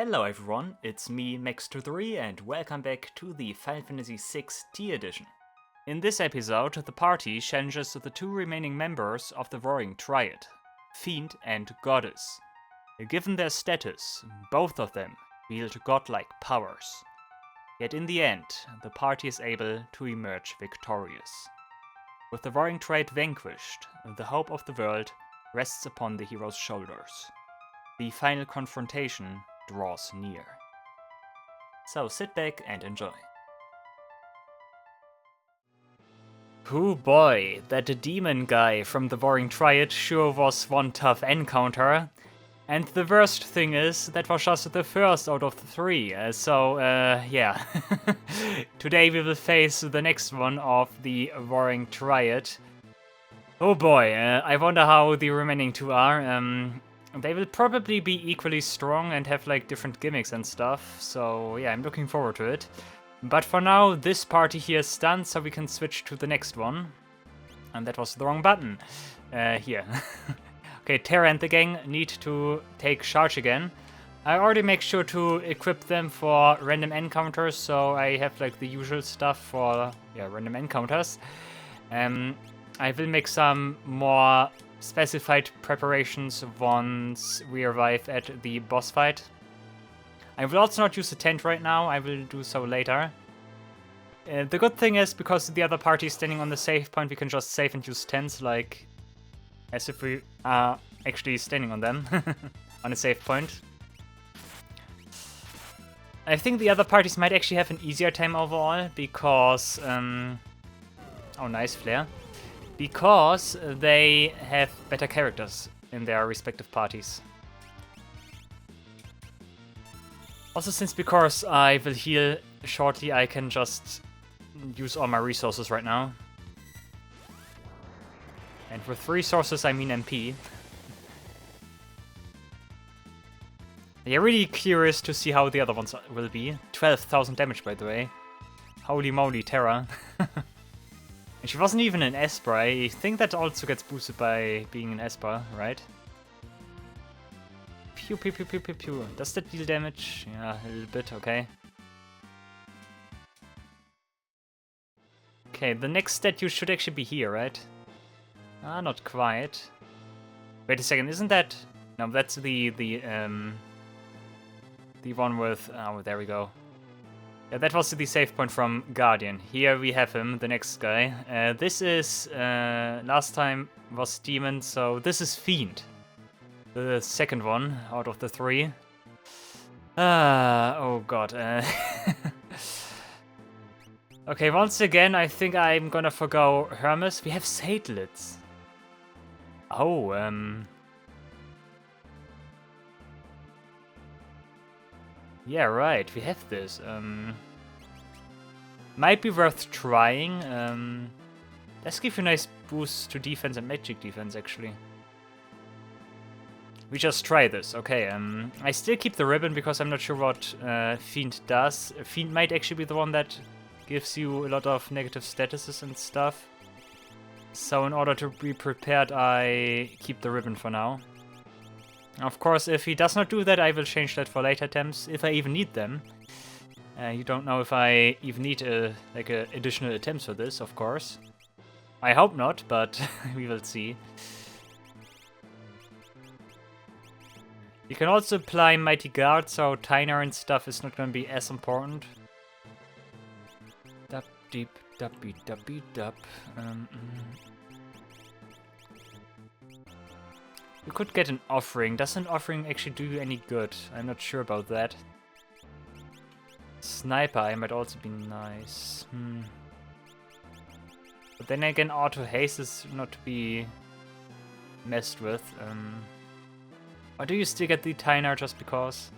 Hello everyone, it's me Max23 and welcome back to the Final Fantasy VI Tea Edition. In this episode, the party challenges the two remaining members of the Warring Triad, Fiend and Goddess. Given their status, both of them wield godlike powers. Yet in the end, the party is able to emerge victorious. With the Warring Triad vanquished, the hope of the world rests upon the hero's shoulders. The final confrontation draws near. So sit back and enjoy. Oh boy, that demon guy from the Warring Triad sure was one tough encounter. And the worst thing is, that was just the first out of the three, yeah. Today we will face the next one of the Warring Triad. Oh boy, I wonder how the remaining two are. They will probably be equally strong and have like different gimmicks and stuff, so yeah, I'm looking forward to it. But for now, this party here is done, so we can switch to the next one. And that was the wrong button. Here. Okay, Terra and the gang need to take charge again. I already make sure to equip them for random encounters, so I have like the usual stuff for random encounters. I will make some more specified preparations once we arrive at the boss fight. I will also not use a tent right now, I will do so later. The good thing is, because the other party is standing on the save point, we can just save and use tents, like as if we are actually standing on them, on a save point. I think the other parties might actually have an easier time overall, because... oh, nice flare. Because they have better characters in their respective parties. Also, because I will heal shortly, I can just use all my resources right now. And with resources, I mean MP. Yeah, really curious to see how the other ones will be. 12,000 damage, by the way. Holy moly, Terra. And she wasn't even an Esper. I think that also gets boosted by being an Esper, right? Pew pew pew pew pew pew. Does that deal damage? Yeah, a little bit, okay. Okay, the next statue should actually be here, right? Ah, not quite. Wait a second, isn't that... No, that's the one with... Oh, there we go. Yeah, that was the save point from Guardian. Here we have him, the next guy. This is... last time was Demon, so this is Fiend. The second one out of the three. Oh god. Okay, once again, I think I'm gonna forgo Hermes. We have Satellites. Oh, yeah, right, we have this. Might be worth trying. Let's give you a nice boost to defense and magic defense, actually. We just try this, okay. I still keep the ribbon because I'm not sure what Fiend does. Fiend might actually be the one that gives you a lot of negative statuses and stuff. So in order to be prepared, I keep the ribbon for now. Of course, if he does not do that, I will change that for later attempts, if I even need them. You don't know if I even need additional attempts for this, of course. I hope not, but we will see. You can also apply Mighty Guard, so Tainer and stuff is not going to be as important. Dup deep duppy duppy dup. You could get an offering. Does an offering actually do you any good? I'm not sure about that. Sniper eye might also be nice. But then again, auto haste is not to be messed with. Or do you still get the Tainer just because?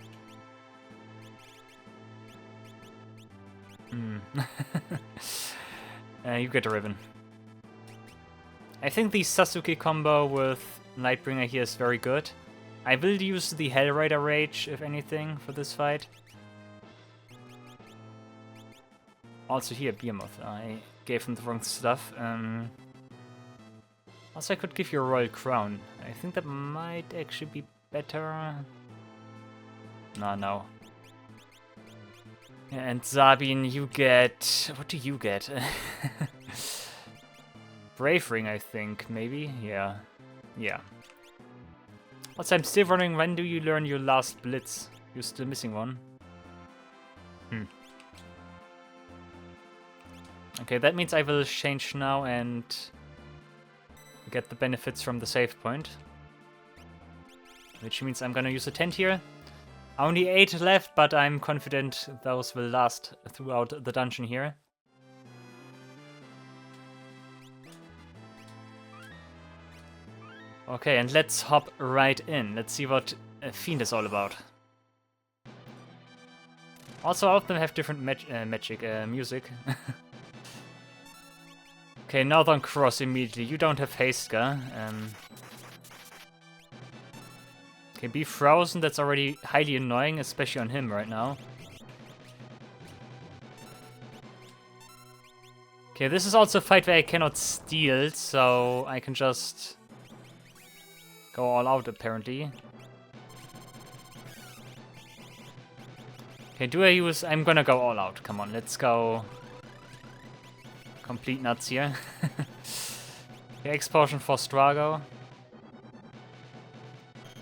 You get a ribbon. I think the Sasuke combo with Lightbringer here is very good. I will use the Hellrider Rage, if anything, for this fight. Also here, Behemoth. I gave him the wrong stuff. Also, I could give you a Royal Crown. I think that might actually be better. No. And Sabin, you get... What do you get? Brave Ring, I think, maybe? Yeah. Yeah. Also, I'm still wondering, when do you learn your last Blitz? You're still missing one. Okay, that means I will change now and get the benefits from the save point. Which means I'm gonna use a tent here. Only 8 left, but I'm confident those will last throughout the dungeon here. Okay, and let's hop right in. Let's see what Fiend is all about. Also, all of them have different magic music. Okay, Northern Cross immediately. You don't have haste, Ga. Okay, be frozen. That's already highly annoying, especially on him right now. Okay, this is also a fight where I cannot steal, so I can just go all out, apparently. Okay, do I use... I'm gonna go all out. Come on, let's go... Complete nuts here. Okay, Explosion for Strago.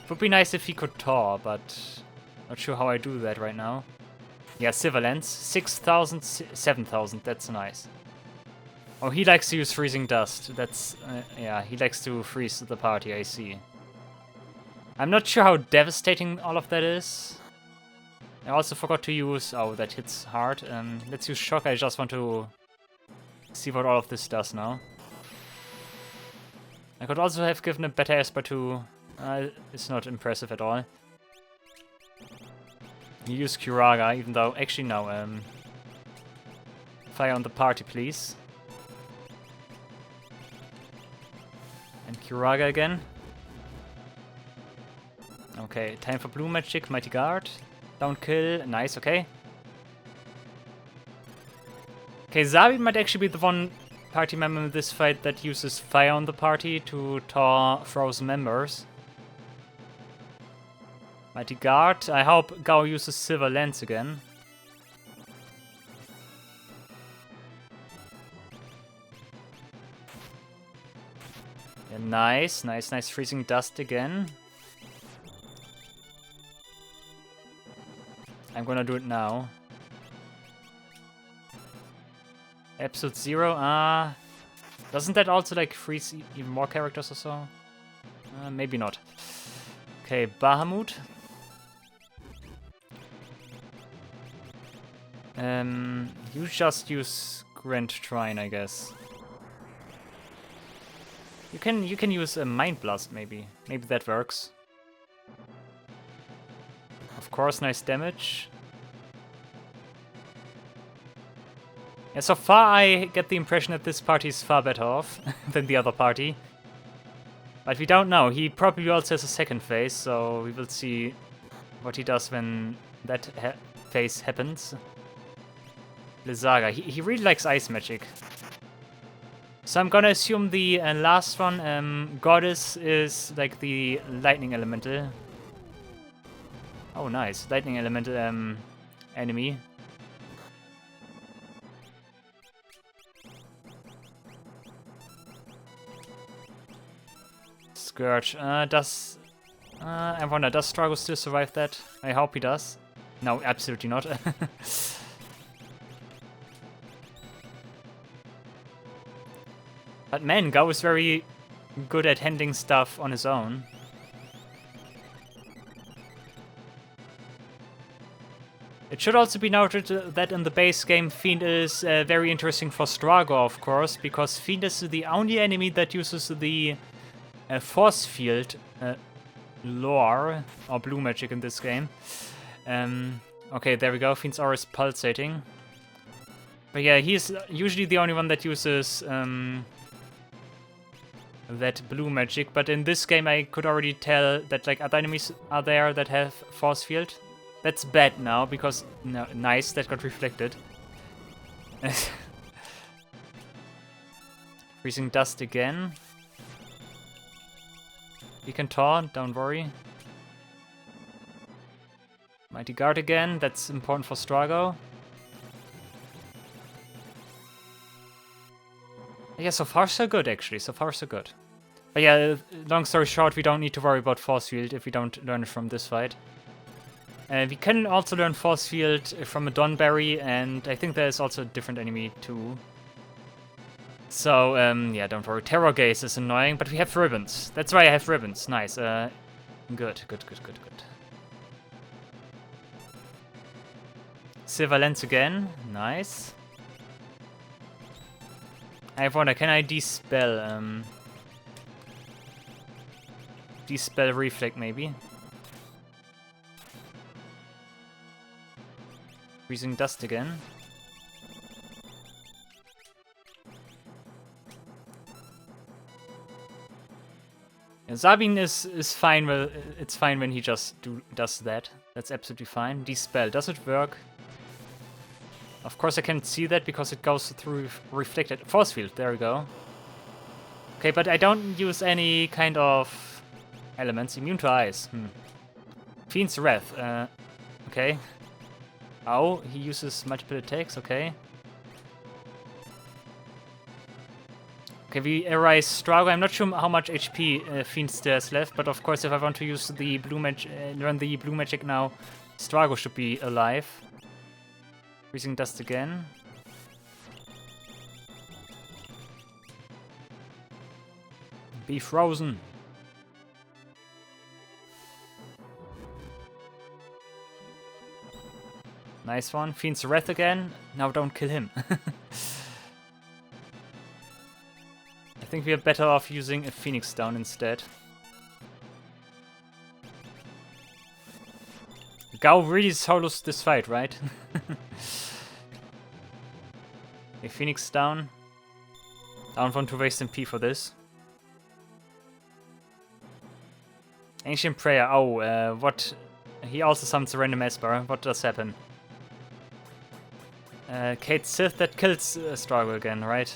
Would be nice if he could Tor, but not sure how I do that right now. Yeah, Silverlands. 6,000, 7,000. That's nice. Oh, he likes to use Freezing Dust. That's... yeah, he likes to freeze the party, I see. I'm not sure how devastating all of that is. I also forgot to use... Oh, that hits hard. Let's use Shock. I just want to see what all of this does now. I could also have given a better Esper to... it's not impressive at all. You use Kuraga, even though... Actually, no. Fire on the party, please. And Kuraga again. Okay, time for Blue Magic, Mighty Guard. Down kill, nice, okay. Okay, Zabi might actually be the one party member in this fight that uses fire on the party to tar frozen members. Mighty Guard, I hope Gao uses Silver Lens again. Yeah, nice, nice, nice. Freezing Dust again. I'm gonna do it now. Episode 0, doesn't that also like freeze even more characters or so? Maybe not. Okay, Bahamut. You just use Grand Trine, I guess. You can use a Mind Blast, maybe. Maybe that works. Of course, nice damage. Yeah, so far I get the impression that this party is far better off than the other party. But we don't know. He probably also has a second phase, so we will see what he does when that phase happens. Blizzaga. He really likes ice magic. So I'm gonna assume the last one, Goddess, is like the lightning elemental. Oh, nice. Lightning elemental enemy. Scourge. I wonder, does Strago still survive that? I hope he does. No, absolutely not. But man, Gao is very good at handling stuff on his own. It should also be noted that in the base game, Fiend is very interesting for Strago, of course, because Fiend is the only enemy that uses the force field lore, or blue magic in this game. Okay, there we go, Fiend's aura is pulsating. But yeah, he's usually the only one that uses that blue magic, but in this game I could already tell that like other enemies are there that have force field. That's bad now, because... No, nice, that got reflected. Freezing Dust again. He can taunt, don't worry. Mighty Guard again, that's important for Strago. Yeah, so far so good, actually. So far so good. But yeah, long story short, we don't need to worry about Force Field if we don't learn it from this fight. We can also learn Force Field from a Donberry, and I think there's also a different enemy too. So, yeah, don't worry. Terror Gaze is annoying, but we have ribbons. That's why I have ribbons. Nice. Good, good, good, good, good. Silver Lens again. Nice. I have wonder, can I dispel, dispel Reflect, maybe? Freezing Dust again. Yeah, Sabin is fine. It's fine when he just does that. That's absolutely fine. Dispel, does it work? Of course I can't see that because it goes through reflected force field. There we go. Okay, but I don't use any kind of elements. Immune to ice. Fiend's Wrath. Okay. Oh, he uses multiple attacks. Okay. Okay, we erase Strago. I'm not sure how much HP Fiend still has left, but of course if I want to use the blue magic, learn the blue magic now, Strago should be alive. Freezing Dust again. Be frozen. Nice one. Fiend's Wrath again. Now don't kill him. I think we are better off using a Phoenix Down instead. Gao really solos this fight, right? A Phoenix Down. I don't want to waste MP for this. Ancient Prayer. Oh, what? He also summons a random Esper. What does happen? Kate Sith, that kills Strago again, right?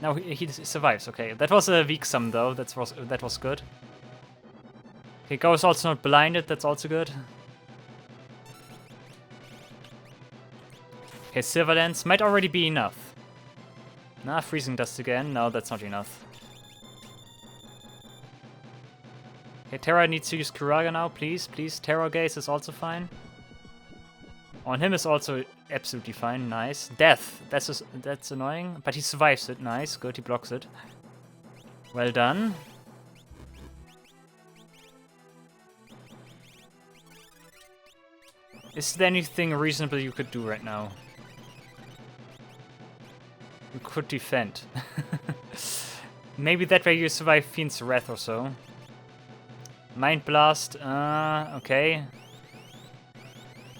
No, he survives. Okay, that was a weak sum though. That was good. Okay, Gao is also not blinded. That's also good. Okay, Silver Lens might already be enough. Nah, Freezing Dust again. No, that's not enough. Okay, Terra needs to use Kuraga now, please. Please, Terror Gaze is also fine. On him is also absolutely fine. Nice. Death. That's annoying, but he survives it. Nice. Good. He blocks it. Well done. Is there anything reasonable you could do right now? You could defend. Maybe that way you survive Fiend's Wrath or so. Mind Blast. Okay.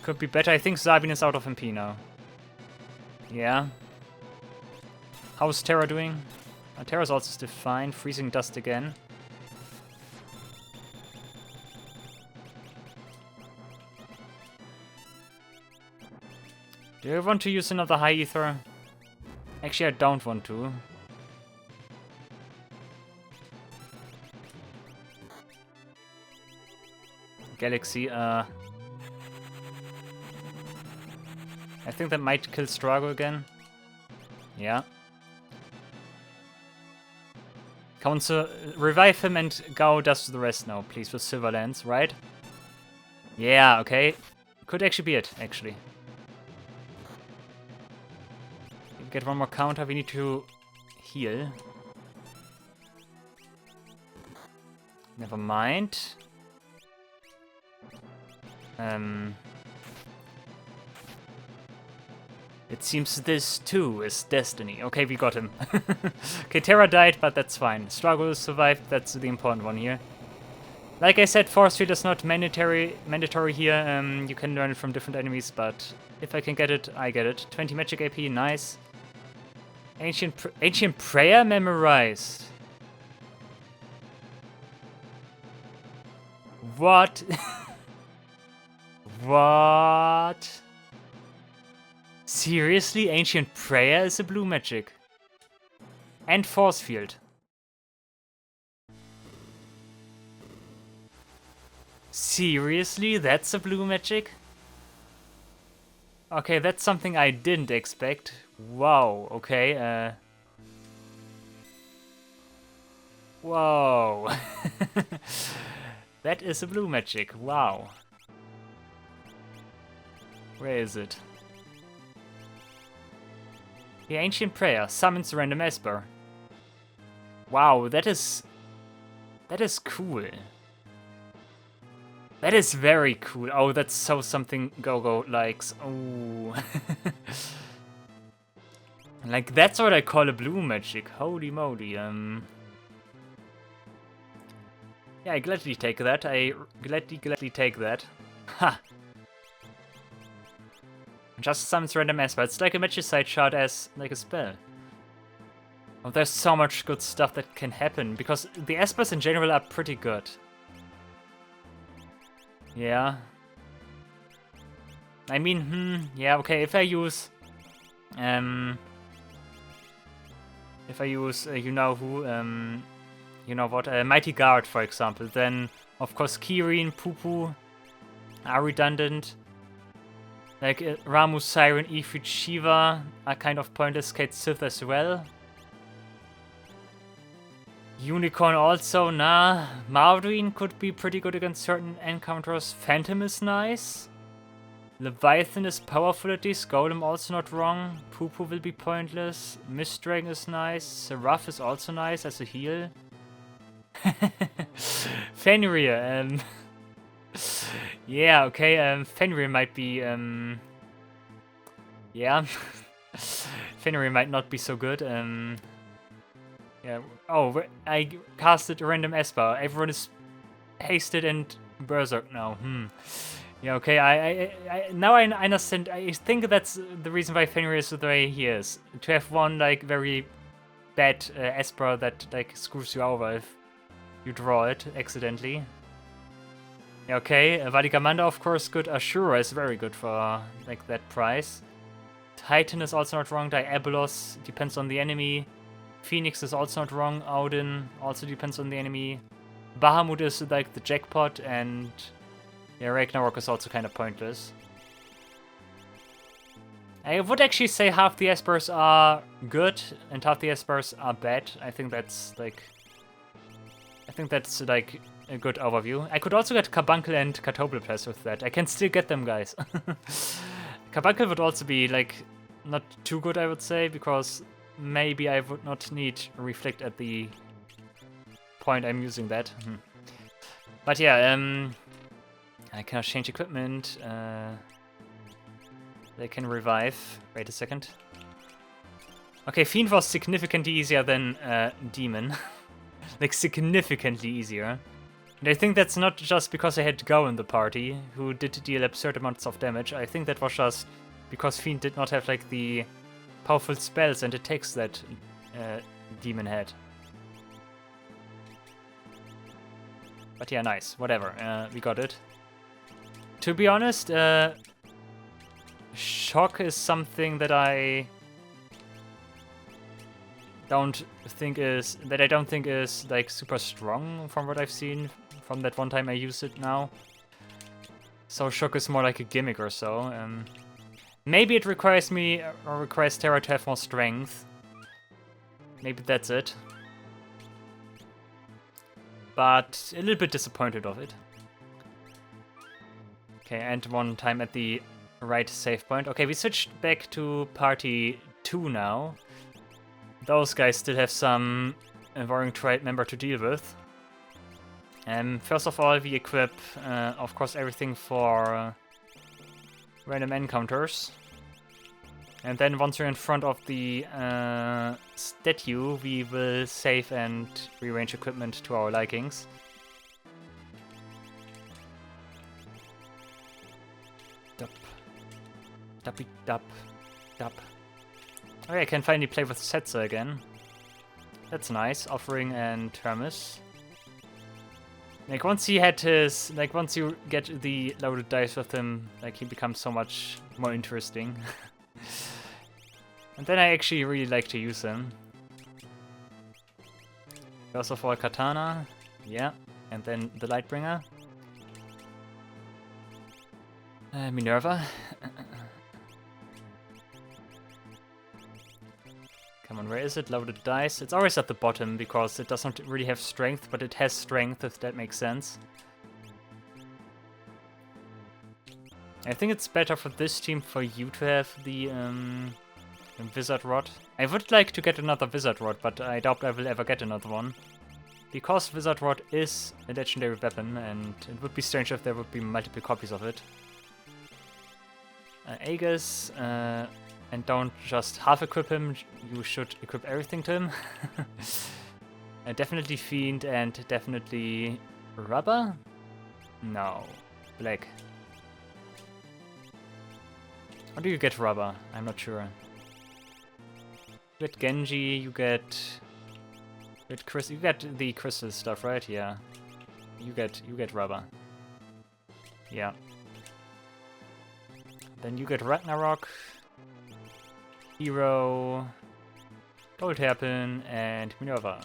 Could be better. I think Sabin is out of MP now. Yeah. How's Terra doing? Terra's also still fine. Freezing Dust again. Do you want to use another High Ether? Actually, I don't want to. Galaxy, I think that might kill Strago again. Yeah. Council, revive him and Gao does the rest now, please, with Silver Lens, right? Yeah, okay. Could actually be it, actually. Get one more counter, we need to heal. Never mind. It seems this too is destiny. Okay, we got him. Okay, Terra died, but that's fine. Struggle survived, that's the important one here. Like I said, Force Field is not mandatory here. You can learn it from different enemies, but if I can get it, I get it. 20 magic AP, nice. Ancient Prayer memorized. What? What? Seriously? Ancient Prayer is a blue magic. And Force Field. Seriously? That's a blue magic? Okay, that's something I didn't expect. Wow, okay. Whoa. That is a blue magic. Wow. Where is it? The Ancient Prayer summons random Esper. Wow, that is cool. That is very cool. Oh, that's so something Go-Go likes. Oh. Like, that's what I call a blue magic. Holy moly. Yeah, I gladly take that. I gladly take that. Ha! Just summons random Esper. It's like a Magicite shard as like a spell. Oh, there's so much good stuff that can happen, because the Espers in general are pretty good. Yeah. I mean, yeah, okay, if I use, you know who, you know what, Mighty Guard, for example, then, of course, Kirin, Poo-Poo are redundant. Like, Ramu, Siren, Ifrit, Shiva are kind of pointless, Kate Sith as well. Unicorn also, nah. Marduin could be pretty good against certain encounters. Phantom is nice. Leviathan is powerful at least. Golem also not wrong. Poo-Poo will be pointless. Mistdragon is nice. Seraph is also nice as a heal. Fenrir, yeah, okay, Fenrir might be, yeah. Fenrir might not be so good, yeah. Oh, I casted a random Esper. Everyone is hasted and berserk now. Yeah, okay, I now I understand. I think that's the reason why Fenrir is the way he is. To have one, like, very bad Esper that, like, screws you over if you draw it accidentally. Yeah, okay, Valigamanda, of course, good. Ashura is very good for, like, that price. Titan is also not wrong. Diabolos depends on the enemy. Phoenix is also not wrong. Odin also depends on the enemy. Bahamut is like the jackpot, and yeah, Ragnarok is also kind of pointless. I would actually say half the Espers are good and half the Espers are bad. I think that's like a good overview. I could also get Carbuncle and Catoblepas with that. I can still get them, guys. Carbuncle would also be like not too good, I would say, because maybe I would not need Reflect at the point I'm using that. But yeah, I cannot change equipment. They can revive. Wait a second. Okay, Fiend was significantly easier than Demon. Like, significantly easier. And I think that's not just because I had Go in the party, who did deal absurd amounts of damage. I think that was just because Fiend did not have, like, the powerful spells and attacks that Demon had. But yeah, nice. Whatever. We got it. To be honest, Shock is something that I don't think is like super strong from what I've seen from that one time I used it now. So Shock is more like a gimmick or so. Maybe it requires me or requires Terra to have more strength. Maybe that's it. But a little bit disappointed of it. Okay, and one time at the right save point. Okay, we switched back to party 2 now. Those guys still have some Warring Triad member to deal with. First of all, we equip, of course, everything for random encounters. And then once we're in front of the statue, we will save and rearrange equipment to our likings. Dup. Duppy dup. Dup. Okay, I can finally play with Setzer again. That's nice. Offering and Hermes. Like, once he had his... Like, once you get the loaded dice with him, like, he becomes so much more interesting. And then I actually really like to use him. First of all, Katana. Yeah. And then the Lightbringer. Minerva. Come on, where is it? Loaded dice. It's always at the bottom because it doesn't really have strength, but it has strength, if that makes sense. I think it's better for this team for you to have the Wizard Rod. I would like to get another Wizard Rod, but I doubt I will ever get another one. Because Wizard Rod is a legendary weapon, and it would be strange if there would be multiple copies of it. Aegis, and don't just half equip him, you should equip everything to him. Definitely Fiend and definitely Rubber? No, Black. How do you get Rubber? I'm not sure. You get Genji, you get Chris. You get the crystal stuff, right? Yeah. You get Rubber. Yeah. Then you get Ragnarok, Hero, Gold Hairpin, and Minerva.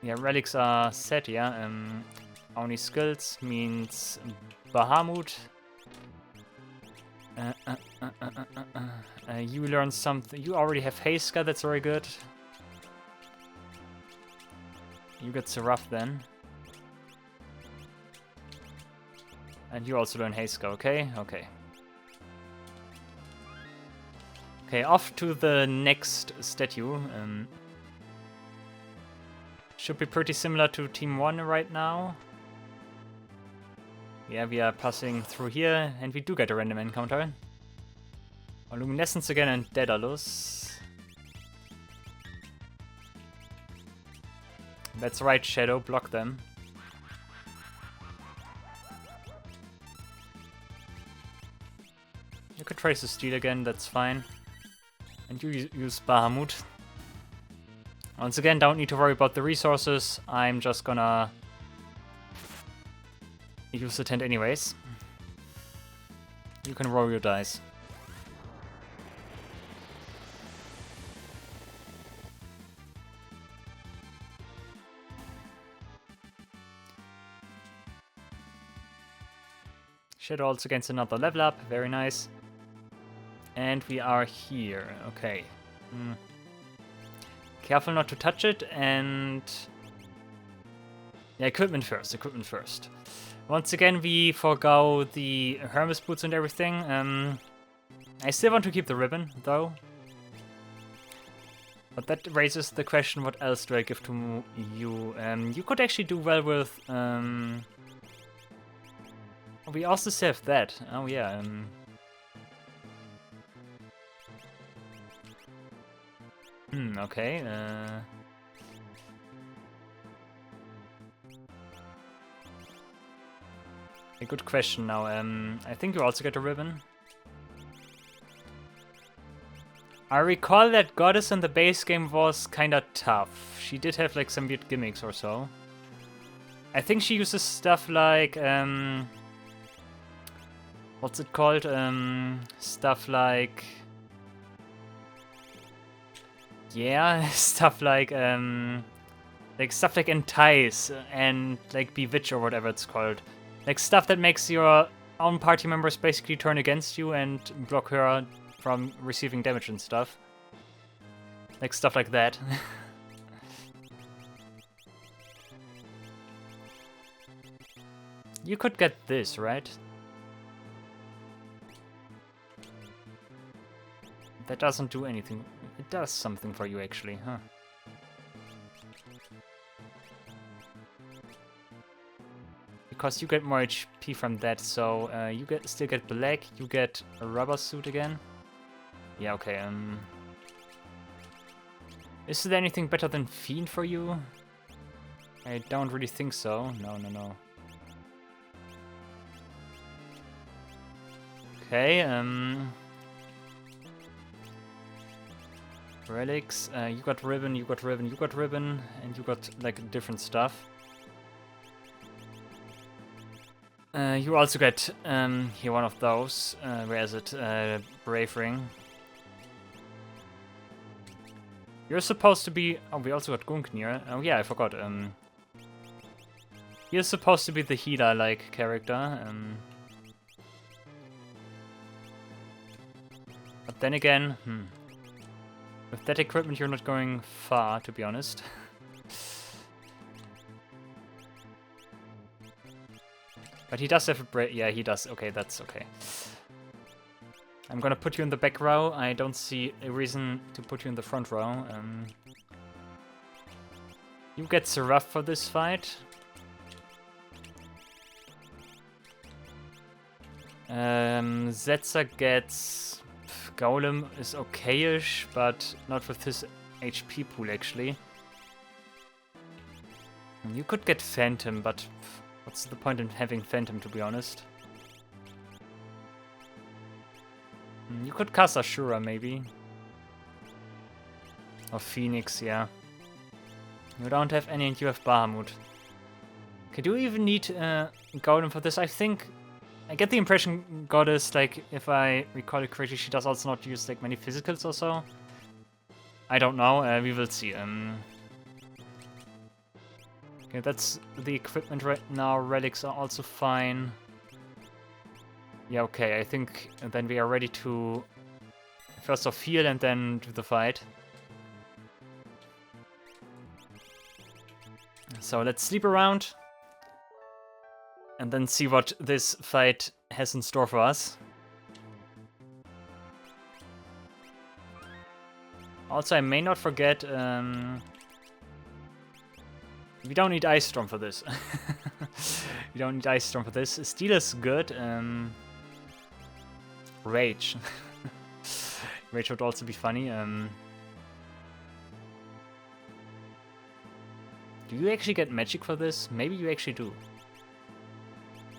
Yeah, relics are set, yeah. Only skills means Bahamut. You learn something. You already have Heiska, that's very good. You get Seraph then. And you also learn Heiska, okay? Okay. Okay, off to the next statue. Should be pretty similar to Team 1 right now. Yeah, we are passing through here, and we do get a random encounter. Luminescence again and Daedalus. That's right, Shadow, block them. You could trace the steel again, that's fine. And you use Bahamut. Once again, don't need to worry about the resources. I'm just gonna use the tent anyways. You can roll your dice. Shadow also against another level up, very nice. And we are here, okay. Careful not to touch it, and yeah, equipment first, equipment first. Once again, we forgo the Hermes boots and everything. I still want to keep the ribbon, though. But that raises the question, what else do I give to you? You could actually do well with... we also still have that. Oh yeah, okay, a good question now. I think you also get a ribbon. I recall that Goddess in the base game was kinda tough. She did have like some weird gimmicks or so. I think she uses stuff like, what's it called? Stuff like... Yeah, stuff like stuff like Entice and like Bewitch or whatever it's called. Like stuff that makes your own party members basically turn against you and block her from receiving damage and stuff. Like stuff like that. You could get this, right? That doesn't do anything. It does something for you, actually, huh? Because you get more HP from that, so you still get black. You get a rubber suit again. Yeah, okay. Is there anything better than Fiend for you? I don't really think so. No, no, no. Okay. Relics, you got ribbon, you got ribbon, you got ribbon, and you got like different stuff. You also get here one of those. Where is it? Brave Ring. You're supposed to be. Oh, we also got Gungnir. Oh yeah, I forgot. You're supposed to be the healer-like character. But then again, With that equipment, you're not going far, to be honest. But he does have a break. Yeah, he does. Okay, that's okay. I'm gonna put you in the back row. I don't see a reason to put you in the front row. You get Seraph for this fight. Setzer gets... Golem is okay-ish, but not with his HP pool, actually. You could get Phantom, but what's the point in having Phantom, to be honest? You could cast Ashura, maybe. Or Phoenix, yeah. You don't have any and you have Bahamut. Okay, do you even need Golem for this? I think... I get the impression Goddess, like, if I recall it correctly, she does also not use, like, many physicals or so. I don't know, we will see. Okay, that's the equipment right now. Relics are also fine. Yeah, okay, I think then we are ready to first off heal and then do the fight. So let's sleep around. And then see what this fight has in store for us. Also, I may not forget, we don't need Ice Storm for this. We don't need Ice Storm for this. Steel is good. Rage. Rage would also be funny. Do you actually get magic for this? Maybe you actually do.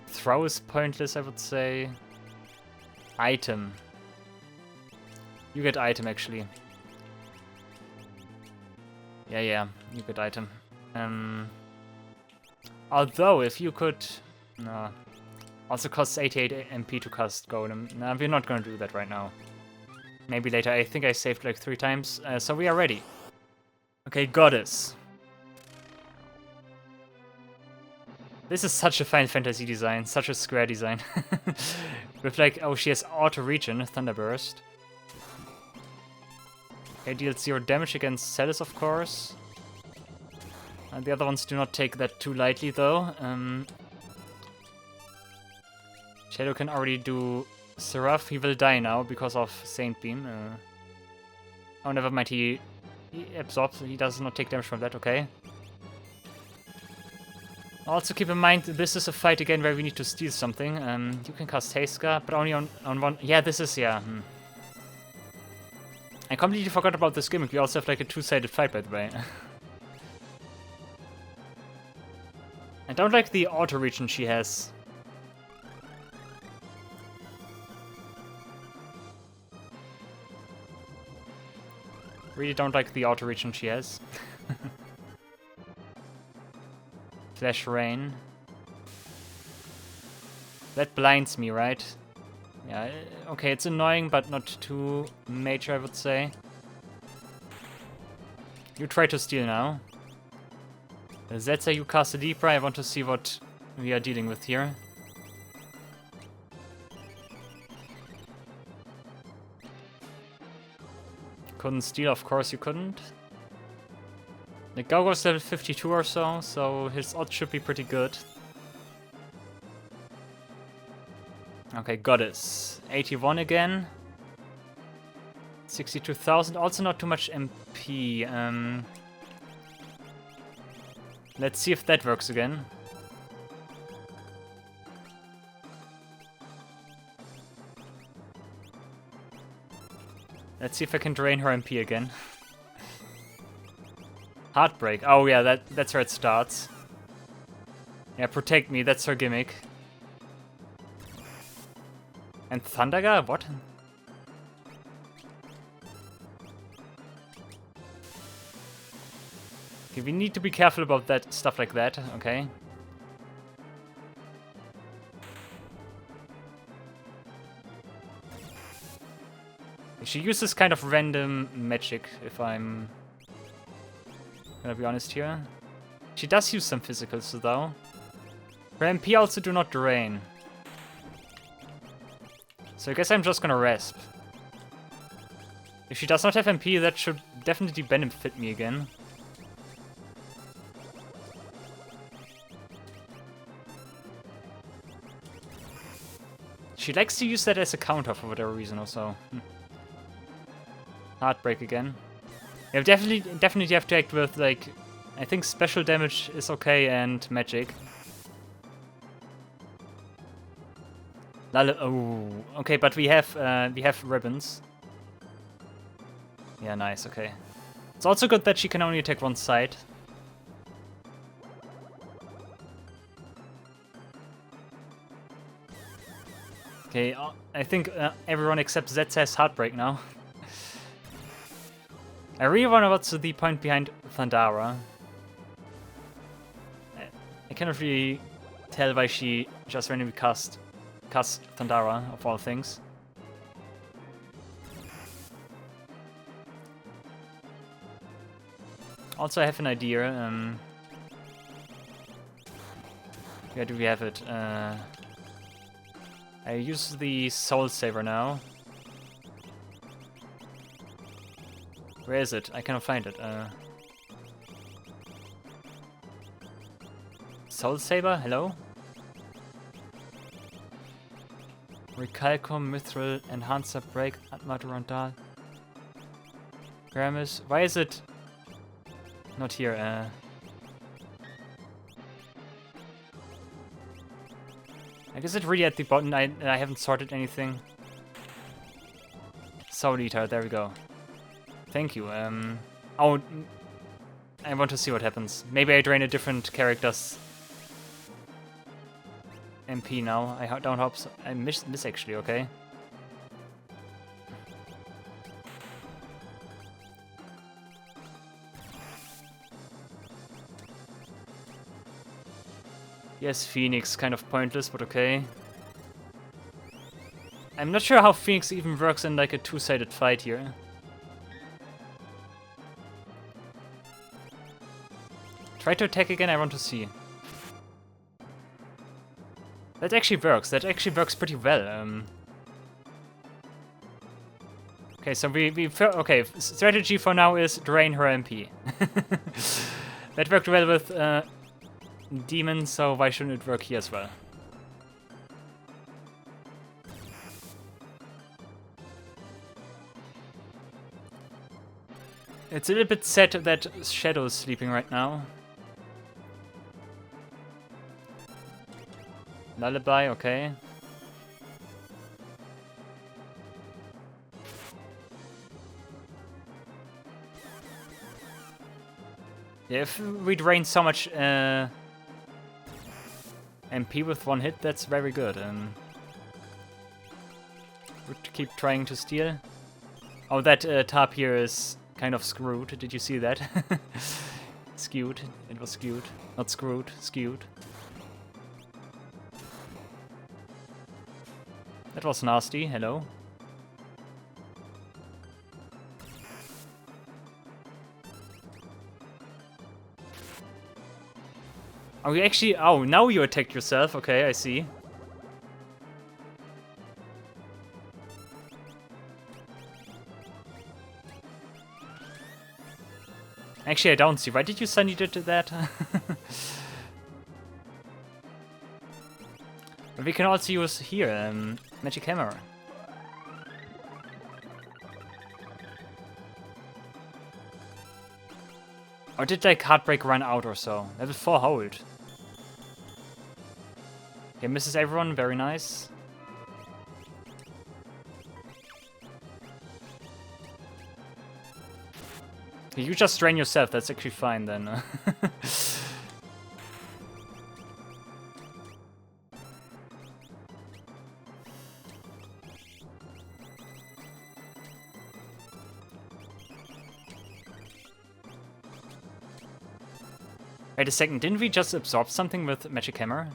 Throw is pointless, I would say. Item. You get item, actually. Yeah, you get item. Although, if you could... No. Also costs 88 MP to cast Golem. Nah, we're not gonna do that right now. Maybe later. I think I saved like 3 times. So we are ready. Okay, Goddess. This is such a fine fantasy design, such a square design. With like, oh, she has auto regen, Thunderburst. Okay, deals 0 damage against Celis, of course. And the other ones do not take that too lightly, though. Shadow can already do Seraph. He will die now because of Saint Beam. Oh, never mind, he absorbs, he does not take damage from that, okay. Also keep in mind, this is a fight again where we need to steal something. You can cast Heiska, but only on one... Yeah, this is... yeah. I completely forgot about this gimmick. We also have like a 2-sided fight, by the way. I don't like the auto regen she has. Really don't like the auto regen she has. Flash Rain. That blinds me, right? Yeah, okay, it's annoying, but not too major, I would say. You try to steal now. Zetzer, you cast a Deeper. I want to see what we are dealing with here. Couldn't steal, of course you couldn't. The Gaugo's level 52 or so his odds should be pretty good. Okay, Goddess. 81 again. 62,000, also not too much MP. Let's see if that works again. Let's see if I can drain her MP again. Heartbreak. Oh yeah, that's where it starts. Yeah, protect me, that's her gimmick. And Thundaga? What? Okay, we need to be careful about that stuff like that, okay. She uses kind of random magic, if I'm gonna be honest here. She does use some physicals though. Her MP also do not drain. So I guess I'm just gonna Rasp. If she does not have MP, that should definitely benefit me again. She likes to use that as a counter for whatever reason also. Heartbreak again. Yeah, definitely have to act with, like, I think special damage is okay and magic. Oh, okay, but we have ribbons. Yeah, nice, okay. It's also good that she can only attack one side. Okay, I think everyone except Zed has Heartbreak now. I really wonder what's the point behind Thundara. I cannot really tell why she just randomly cast Thundara, of all things. Also, I have an idea. Where do we have it? I use the Soul Saver now. Where is it? I cannot find it. Soul Saber? Hello? Recalcum, Mithril, Enhancer, Break, Atmadurandal. Gramis. Why is it not here? I guess it's really at the bottom. I haven't sorted anything. Soul Eater, there we go. Thank you. Oh, I want to see what happens. Maybe I drain a different character's MP now. I don't hope so. I miss actually, okay. Yes, Phoenix, kind of pointless, but okay. I'm not sure how Phoenix even works in like a two-sided fight here. Try to attack again, I want to see. That actually works. That actually works pretty well. Okay, so okay, strategy for now is drain her MP. That worked well with Demon, so why shouldn't it work here as well? It's a little bit sad that Shadow is sleeping right now. Lullaby, okay. Yeah, if we drain so much MP with one hit, that's very good. Would keep trying to steal. Oh, that tab here is kind of screwed. Did you see that? Skewed. It was skewed. Not screwed, skewed. That was nasty. Hello. Oh, you actually... Oh, now you attacked yourself. Okay, I see. Actually, I don't see. Why did you suddenly do that? But we can also use here, Magic Hammer. Or did like Heartbreak run out or so? Level 4 hold. Okay, misses everyone, very nice. Okay, you just drain yourself, that's actually fine then. Wait a second, didn't we just absorb something with Magic Hammer?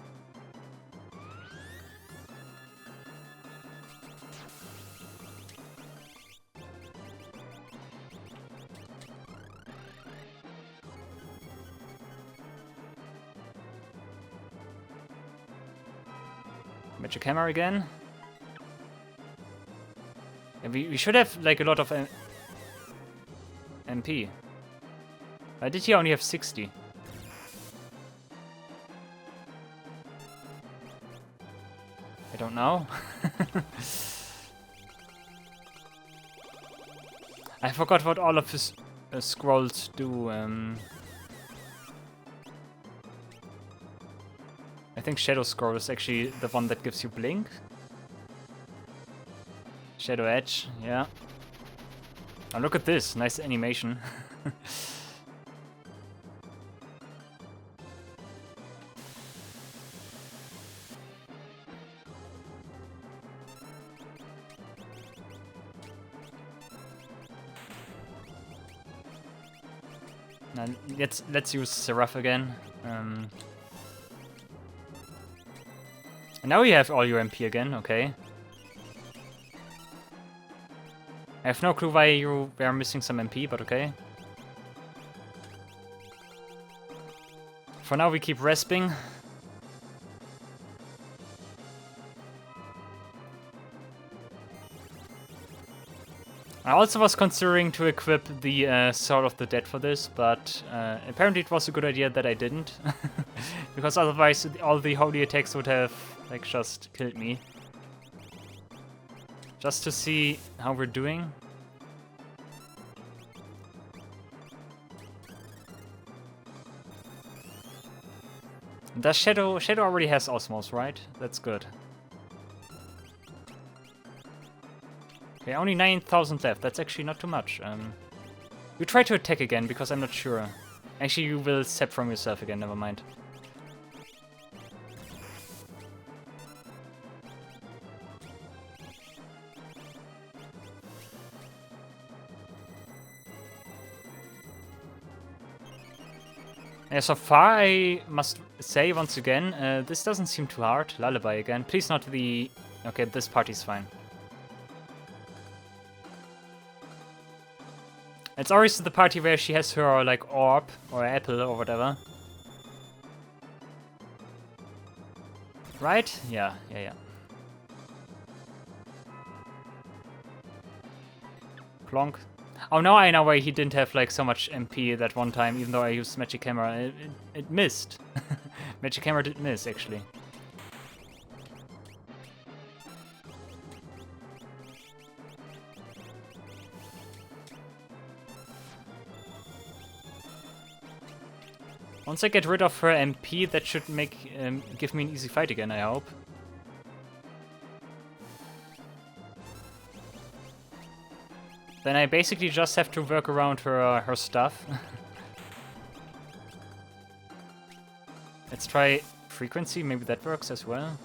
Magic Hammer again. Yeah, we should have like a lot of MP. Why did he only have 60? I don't know. I forgot what all of his scrolls do. I think Shadow Scroll is actually the one that gives you Blink. Shadow Edge, yeah. Oh, look at this, nice animation. Now, let's use Seraph again. And now you have all your MP again, okay. I have no clue why you were missing some MP, but okay. For now we keep resping. I also was considering to equip the Sword of the Dead for this, but apparently it was a good idea that I didn't. Because otherwise all the holy attacks would have like just killed me. Just to see how we're doing. Does Shadow already has Osmos, right? That's good. Okay, only 9,000 left. That's actually not too much. You try to attack again because I'm not sure. Actually, you will sap from yourself again. Never mind. Yeah, so far I must say once again, this doesn't seem too hard. Lullaby again. Please not the... Okay, this party's fine. It's always the party where she has her, like, orb or apple or whatever. Right? Yeah. Plonk. Oh, now I know why he didn't have, like, so much MP that one time, even though I used Magic Hammer. It missed. Magic Hammer did miss, actually. Once I get rid of her MP, that should give me an easy fight again, I hope. Then I basically just have to work around her stuff. Let's try frequency, maybe that works as well.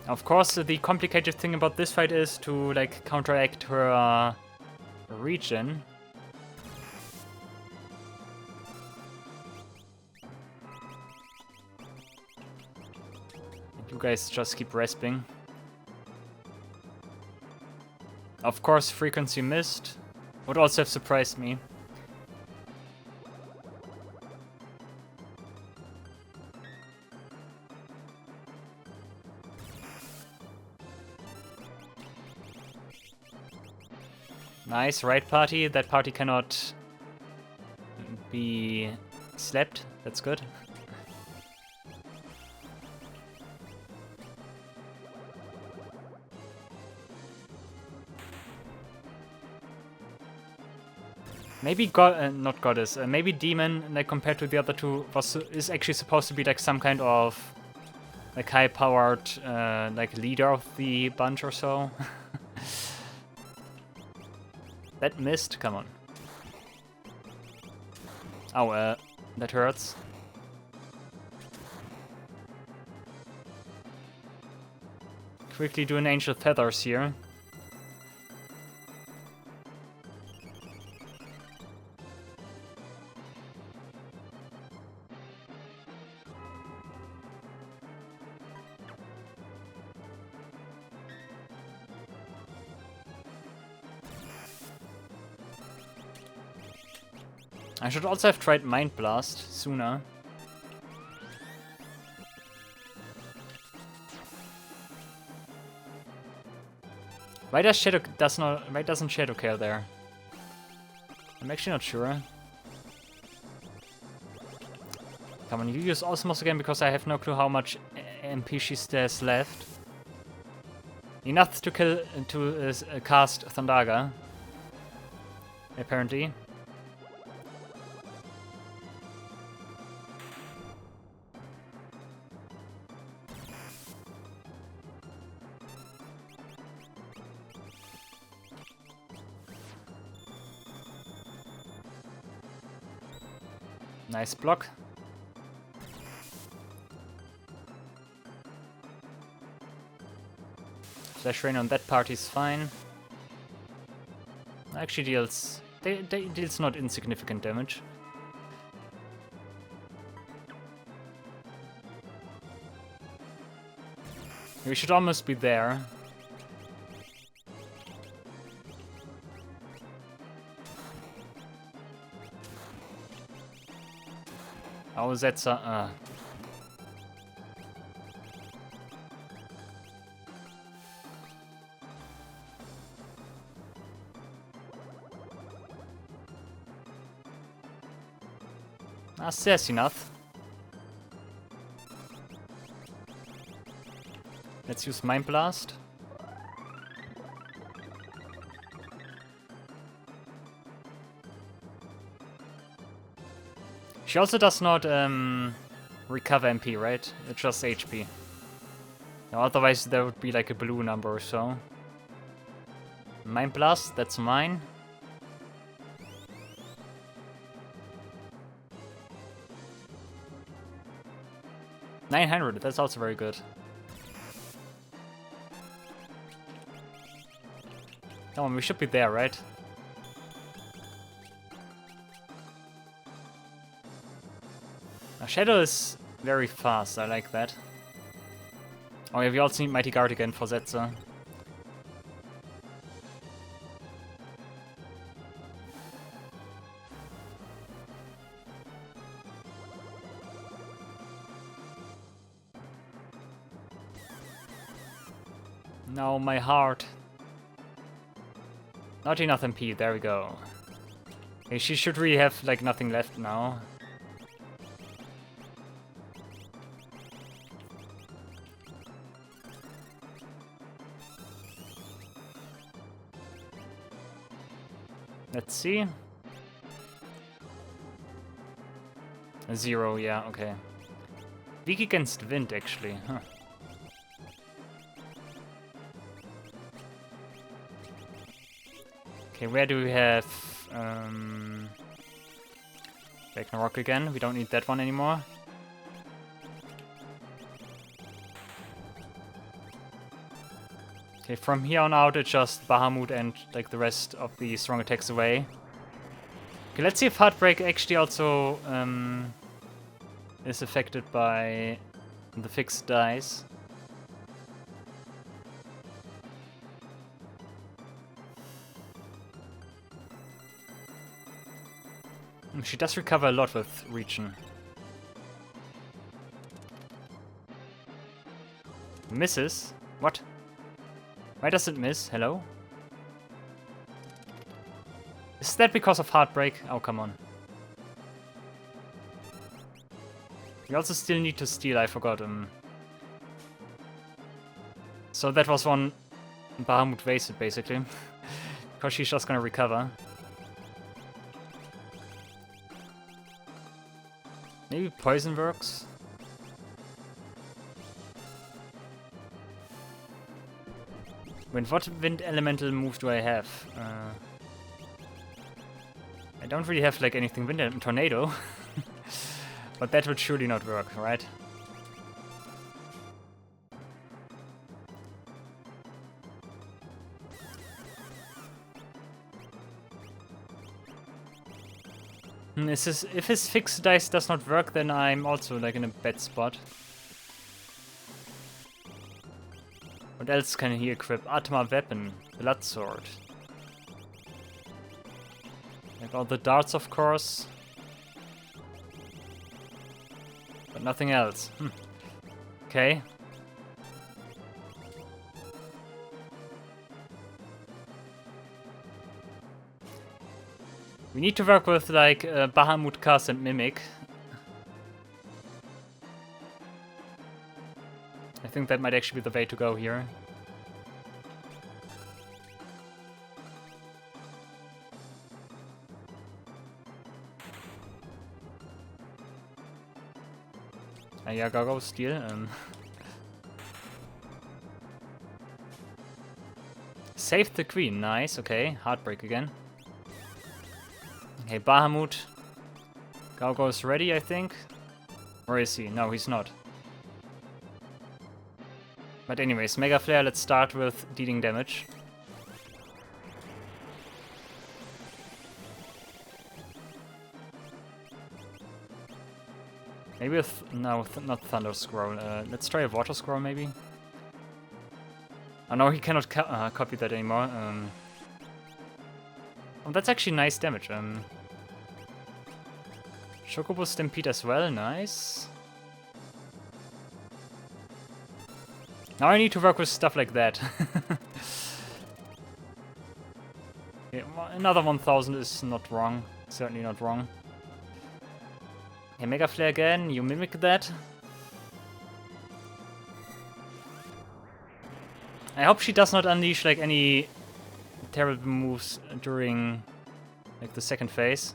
Of course, the complicated thing about this fight is to like counteract her regen. You guys just keep resping. Of course, frequency missed. Would also have surprised me. Nice, right party. That party cannot be slapped. That's good. Maybe not goddess. Maybe demon, like compared to the other two, is actually supposed to be like some kind of like high-powered like leader of the bunch or so. That missed. Come on. Oh, that hurts. Quickly do an Angel Feathers here. I should also have tried Mind Blast sooner. Why doesn't Shadow care there? I'm actually not sure. Come on, you use Osmos again because I have no clue how much MP she has left. Enough to cast Thundaga, apparently. Nice block. Flash Rain on that party is fine. Actually deals not insignificant damage. We should almost be there. Oh, that's that's enough. Let's use Mind Blast. She also does not recover MP, right? It's just HP. Now, otherwise there would be like a blue number or so. Mind Blast, that's mine. $900, that's also very good. Come on, we should be there, right? Now, Shadow is very fast, I like that. Oh yeah, we also need Mighty Guard again for Zetsu. No, my heart. Not enough MP, there we go. Okay, she should really have like nothing left now. Let's see. 0, yeah, okay. Weak against wind, actually, huh. Okay, where do we have Ragnarok again? We don't need that one anymore. Okay, from here on out it's just Bahamut and like the rest of the strong attacks away. Okay, let's see if Heartbreak actually also is affected by the fixed dice. She does recover a lot with Region. Misses? What? Why does it miss? Hello? Is that because of Heartbreak? Oh, come on. We also still need to steal, I forgot. So that was one Bahamut wasted, basically. Because she's just gonna recover. Maybe Poison works? What wind elemental move do I have? I don't really have like anything wind tornado. But that would surely not work, right? If his fixed dice does not work, then I'm also like in a bad spot. What else can he equip? Atma Weapon, Blood Sword. Like all the darts, of course. But nothing else. Okay. We need to work with like Bahamut, Cast, and Mimic. I think that might actually be the way to go here. Yeah, go steal. Save the queen, nice, okay. Heartbreak again. Okay, Bahamut. Gaugo is ready, I think. Or is he? No, he's not. But anyways, Mega Flare, let's start with dealing damage. Maybe with... no, not Thunder Scroll. Let's try a Water Scroll, maybe? Oh no, he cannot copy that anymore. Oh, that's actually nice damage. Chocobo Stampede as well, nice. Now I need to work with stuff like that. Okay, well, another 1000 is not wrong. Certainly not wrong. Okay, Mega Flare again, you mimic that. I hope she does not unleash like any terrible moves during like the second phase.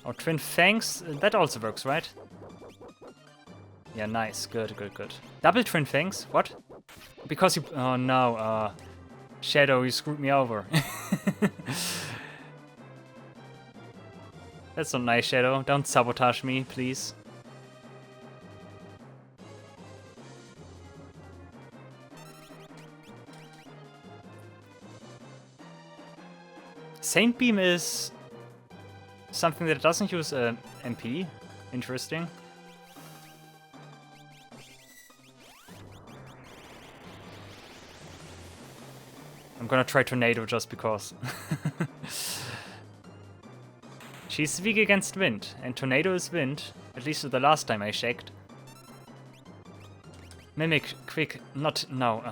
Oh, Twin Fangs, that also works, right? Yeah, nice, good. Double Twin Fangs, what? Because you, oh no, Shadow, you screwed me over. That's not nice, Shadow. Don't sabotage me, please. Saint Beam is something that doesn't use MP. Interesting. I'm gonna try Tornado just because. She's weak against wind, and Tornado is wind, at least the last time I checked. Mimic, quick, not, no,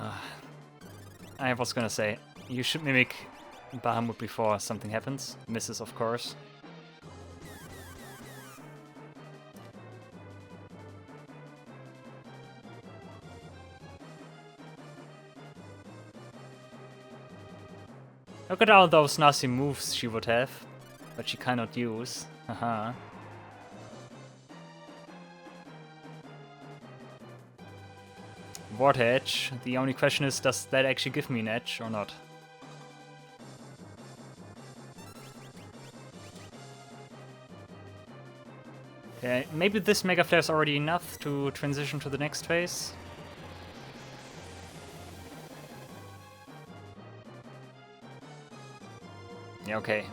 I was gonna say, you should mimic Bahamut before something happens. Misses, of course. Look at all those nasty moves she would have. But she cannot use. Haha. Ward Edge. The only question is, does that actually give me an edge or not? Okay, maybe this Mega Flare is already enough to transition to the next phase. Yeah, okay.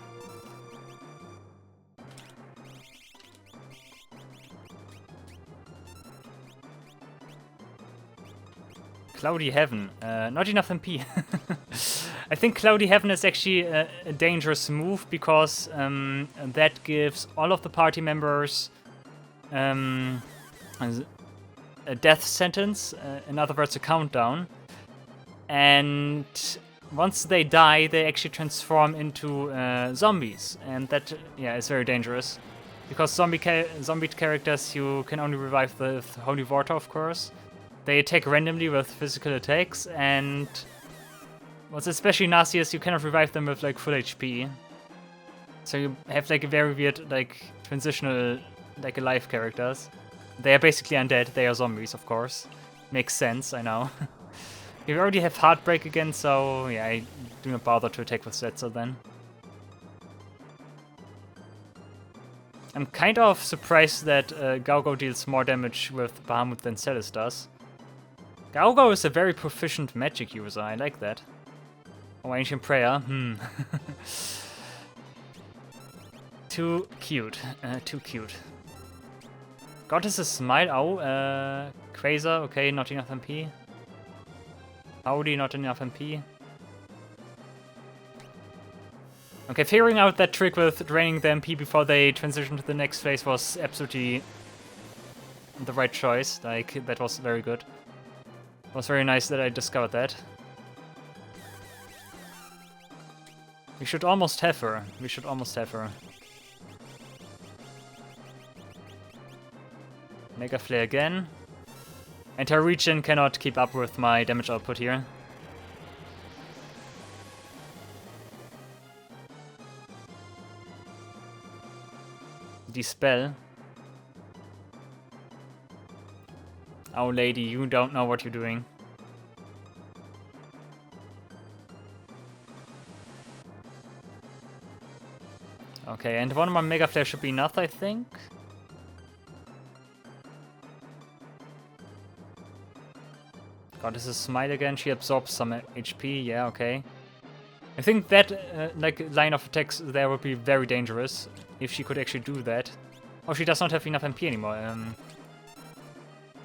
Cloudy Heaven. Not enough MP. I think Cloudy Heaven is actually a dangerous move because that gives all of the party members a death sentence, in other words, a countdown. And once they die, they actually transform into zombies. And that, yeah, is very dangerous. Because zombie characters, you can only revive with Holy Water, of course. They attack randomly with physical attacks, and what's especially nasty is you cannot revive them with like full HP. So you have like a very weird like transitional like alive characters. They are basically undead, they are zombies, of course. Makes sense, I know. You already have Heartbreak again, so yeah, I do not bother to attack with Setzer then. I'm kind of surprised that Gaugo deals more damage with Bahamut than Celis does. Gaugo is a very proficient magic user, I like that. Oh, Ancient Prayer, Too cute, too cute. Goddess's Smile, oh, Quasar, okay, not enough MP. Howdy, not enough MP. Okay, figuring out that trick with draining the MP before they transition to the next phase was absolutely the right choice. Like, that was very good. It was very nice that I discovered that. We should almost have her. We should almost have her. Mega Flare again. And her regen cannot keep up with my damage output here. Dispel. Oh lady, you don't know what you're doing. Okay, and one more Mega Flare should be enough, I think. God, this is Smite again. She absorbs some HP. Yeah, okay. I think that like line of attacks there would be very dangerous if she could actually do that. Oh, she does not have enough MP anymore.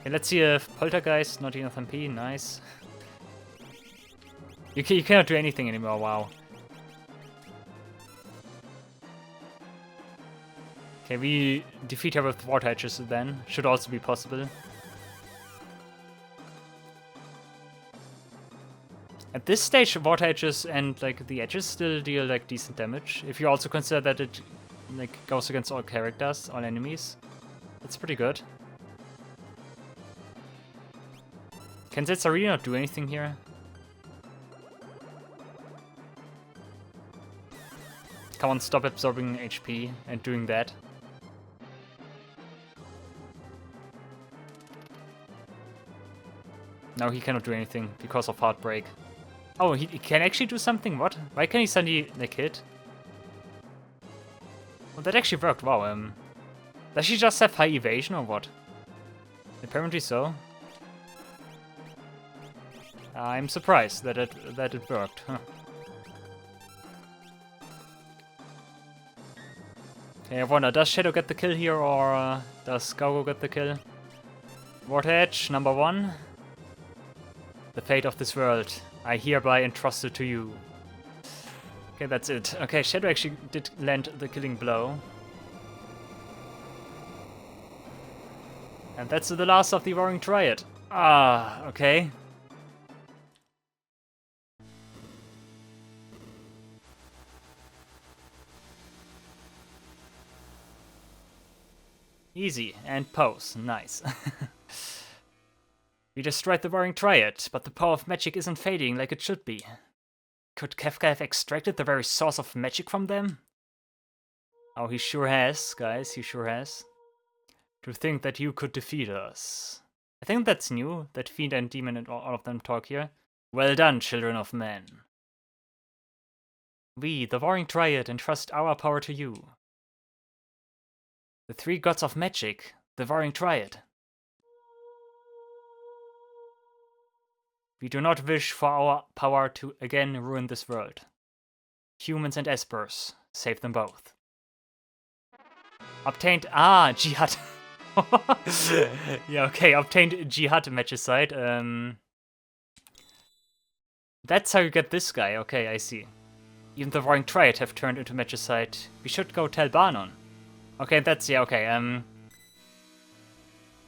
Okay, let's see if Poltergeist, not enough MP. Nice. You cannot do anything anymore. Wow. Okay, we defeat her with Water Edges then. Should also be possible. At this stage, Water Edges and like the edges still deal like decent damage. If you also consider that it like goes against all characters, all enemies, it's pretty good. Can Zetsa really not do anything here? Come on, stop absorbing HP and doing that. No, he cannot do anything because of Heartbreak. Oh, he can actually do something? What? Why can he suddenly like hit? Well, that actually worked. Wow. Does she just have high evasion or what? Apparently so. I'm surprised that it worked. Huh. Okay, I wonder, does Shadow get the kill here or does Gaugo get the kill? Water Edge, number 1. The fate of this world, I hereby entrust it to you. Okay, that's it. Okay, Shadow actually did land the killing blow. And that's the last of the Roaring Triad. Ah, okay. Easy, and pose, nice. We destroyed the Roaring Triad, but the power of magic isn't fading like it should be. Could Kefka have extracted the very source of magic from them? Oh, he sure has, guys, he sure has. To think that you could defeat us. I think that's new, that Fiend and Demon and all of them talk here. Well done, children of men. We, the Roaring Triad, entrust our power to you. The 3 gods of magic, the Roaring Triad. We do not wish for our power to again ruin this world. Humans and Espers, save them both. Obtained, Jihad. Yeah, okay, obtained Jihad Magicite. That's how you get this guy, okay, I see. Even the Roaring Triad have turned into Magicite. We should go tell Banon. Okay, that's, yeah, okay,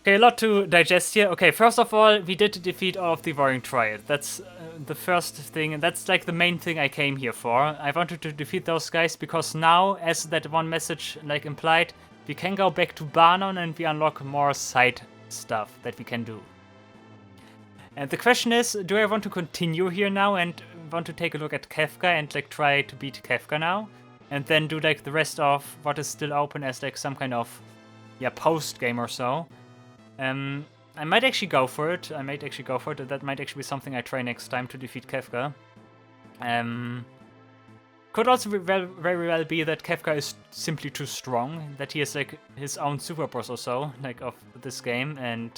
okay, a lot to digest here. Okay, first of all, we did defeat all of the Roaring Triad. That's the first thing, and that's like the main thing I came here for. I wanted to defeat those guys because now, as that one message like implied, we can go back to Banon and we unlock more side stuff that we can do. And the question is, do I want to continue here now and want to take a look at Kefka and like try to beat Kefka now? And then do like the rest of what is still open as like some kind of, yeah, post-game or so. I might actually go for it. That might actually be something I try next time to defeat Kefka. Could also very well be that Kefka is simply too strong, that he has like his own super boss or so, like of this game, and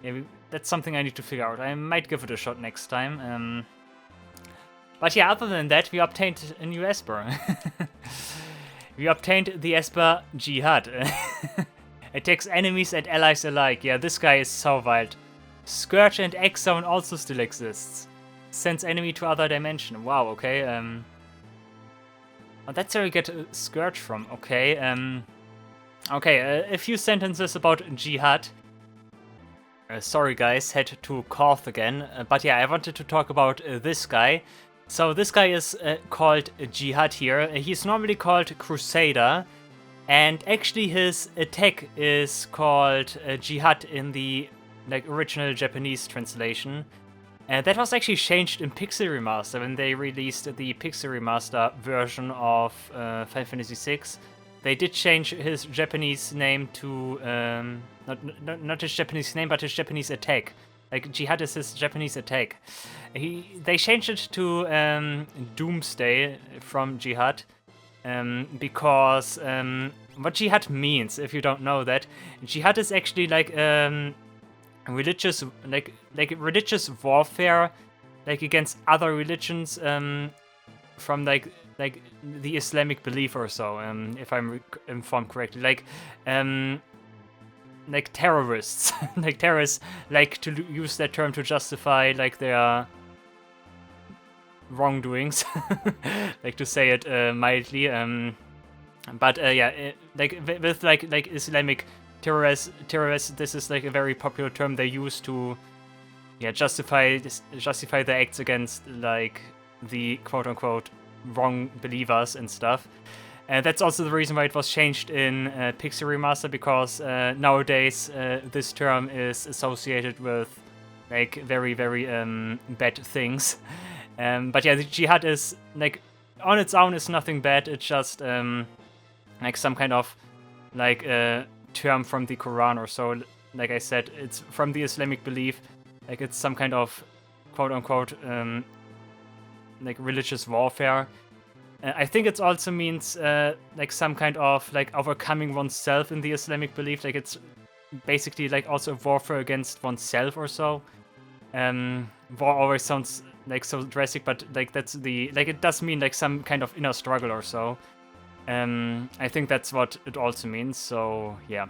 yeah, that's something I need to figure out. I might give it a shot next time. But yeah, other than that, we obtained a new Esper. We obtained the Esper Jihad. Attacks enemies and allies alike. Yeah, this guy is so wild. Scourge and X-Zone also still exists. Sends enemy to other dimension. Wow, okay. Oh, that's where we get Scourge from. Okay. Okay, a few sentences about Jihad. Sorry guys, had to cough again. But yeah, I wanted to talk about this guy. So this guy is called Jihad here. He's normally called Crusader. And actually his attack is called Jihad in the original Japanese translation. That was actually changed in Pixel Remaster when they released the Pixel Remaster version of Final Fantasy VI. They did change his Japanese name to not his Japanese name, but his Japanese attack. Like Jihad is his Japanese attack. They changed it to Doomsday from Jihad because what Jihad means, if you don't know that, Jihad is actually like religious religious warfare against other religions from like the Islamic belief or so, if I'm informed correctly, like terrorists. Terrorists like to use that term to justify their wrongdoings, to say it mildly. But yeah, with Islamic terrorists, this is a very popular term they use to justify their acts against the quote unquote wrong believers and stuff. And that's also the reason why it was changed in Pixel Remaster, because nowadays this term is associated with very bad things. But yeah, the Jihad is on its own is nothing bad. It's just some kind of term from the Quran or so. Like I said, it's from the Islamic belief. It's some kind of quote unquote religious warfare. I think it also means some kind of overcoming oneself in the Islamic belief. It's basically also warfare against oneself or so. War always sounds so drastic, but that's the it does mean some kind of inner struggle or so. I think that's what it also means. So yeah,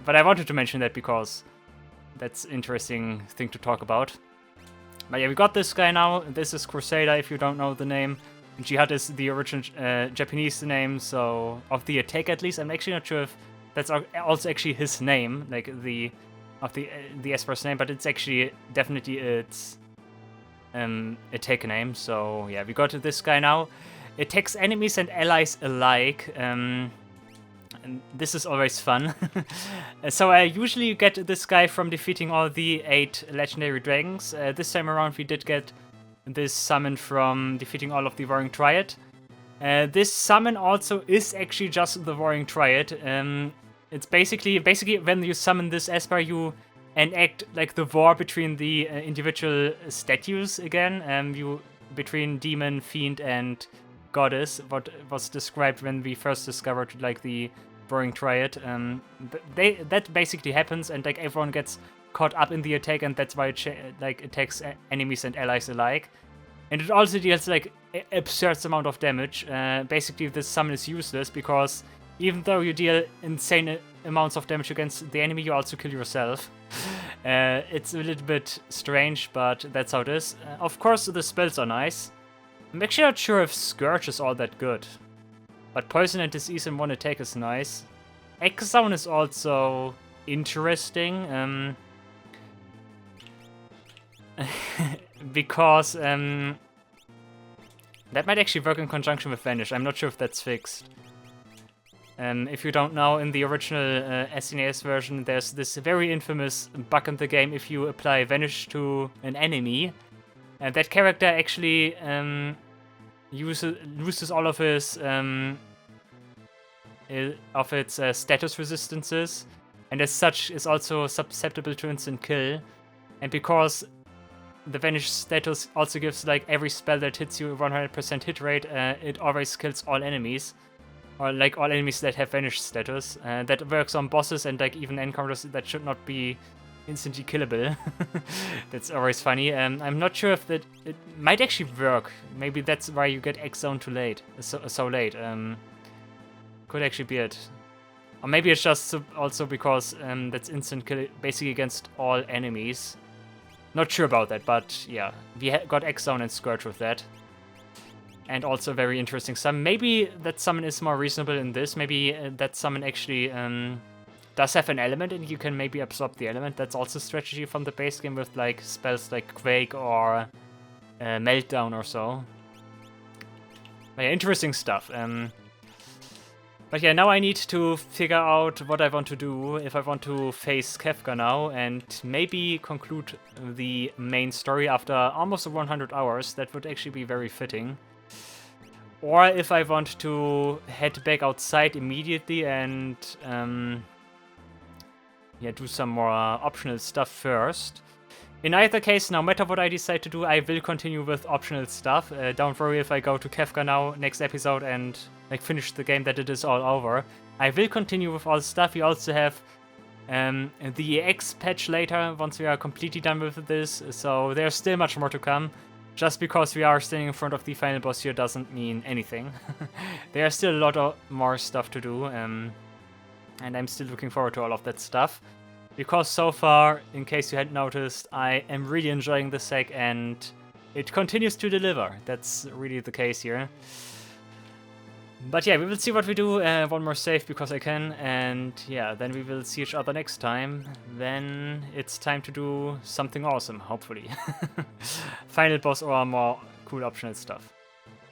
but I wanted to mention that because that's an interesting thing to talk about. But yeah, we got this guy now. This is Crusader, if you don't know the name. Jihad is the original Japanese name, so of the attack at least. I'm actually not sure if that's also actually his name, the Esper's name, but it's actually definitely its attack name. So yeah, we got this guy now. Attacks enemies and allies alike. And this is always fun. So I usually get this guy from defeating all the 8 legendary dragons. This time around we did get this summon from defeating all of the Warring Triad. This summon also is actually just the Warring Triad. It's basically when you summon this Esper, you enact the war between the individual statues again. Between Demon, Fiend, and Goddess, what was described when we first discovered the Warring Triad. That basically happens, and everyone gets caught up in the attack, and that's why it attacks enemies and allies alike. And it also deals absurd amount of damage. Basically, this summon is useless because even though you deal insane amounts of damage against the enemy, you also kill yourself. It's a little bit strange, but that's how it is. Of course, the spells are nice. I'm actually not sure if Scourge is all that good, but Poison and Disease in one attack is nice. X-Zone is also interesting. Because that might actually work in conjunction with Vanish. I'm not sure if that's fixed. If you don't know, in the original SNES version, there's this very infamous bug in the game. If you apply Vanish to an enemy, and that character actually loses all of his its status resistances, and as such is also susceptible to instant kill. And because the Vanish status also gives every spell that hits you a 100% hit rate, it always kills all enemies. Or all enemies that have Vanish status. That works on bosses and even encounters that should not be instantly killable. That's always funny. I'm not sure if it might actually work. Maybe that's why you get X-Zone too late. So late. Could actually be it. Or maybe it's just also because that's instant kill basically against all enemies. Not sure about that, but yeah. We got X-Zone and Scourge with that. And also very interesting summon. Maybe that summon is more reasonable in this. Maybe that summon actually does have an element and you can maybe absorb the element. That's also strategy from the base game with like spells like Quake or Meltdown or so. But yeah, interesting stuff. But yeah, now I need to figure out what I want to do, if I want to face Kefka now, and maybe conclude the main story after almost 100 hours. That would actually be very fitting. Or if I want to head back outside immediately and yeah, do some more optional stuff first. In either case, no matter what I decide to do, I will continue with optional stuff. Don't worry if I go to Kefka now, next episode, and like finish the game that it is all over. I will continue with all stuff. We also have the EX patch later, once we are completely done with this, so there's still much more to come. Just because we are standing in front of the final boss here doesn't mean anything. There's still a lot of more stuff to do, and I'm still looking forward to all of that stuff. Because so far, in case you hadn't noticed, I am really enjoying the sec and it continues to deliver. That's really the case here. But yeah, we will see what we do. One more save because I can, and yeah, then we will see each other next time. Then it's time to do something awesome, hopefully. Final boss or more cool optional stuff.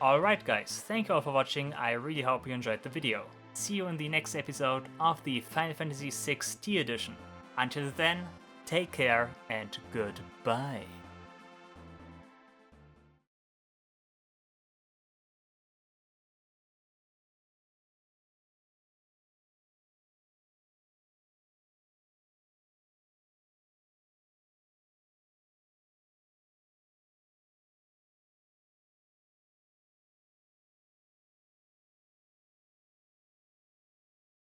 Alright guys, thank you all for watching. I really hope you enjoyed the video. See you in the next episode of the Final Fantasy VI T Edition. Until then, take care and goodbye.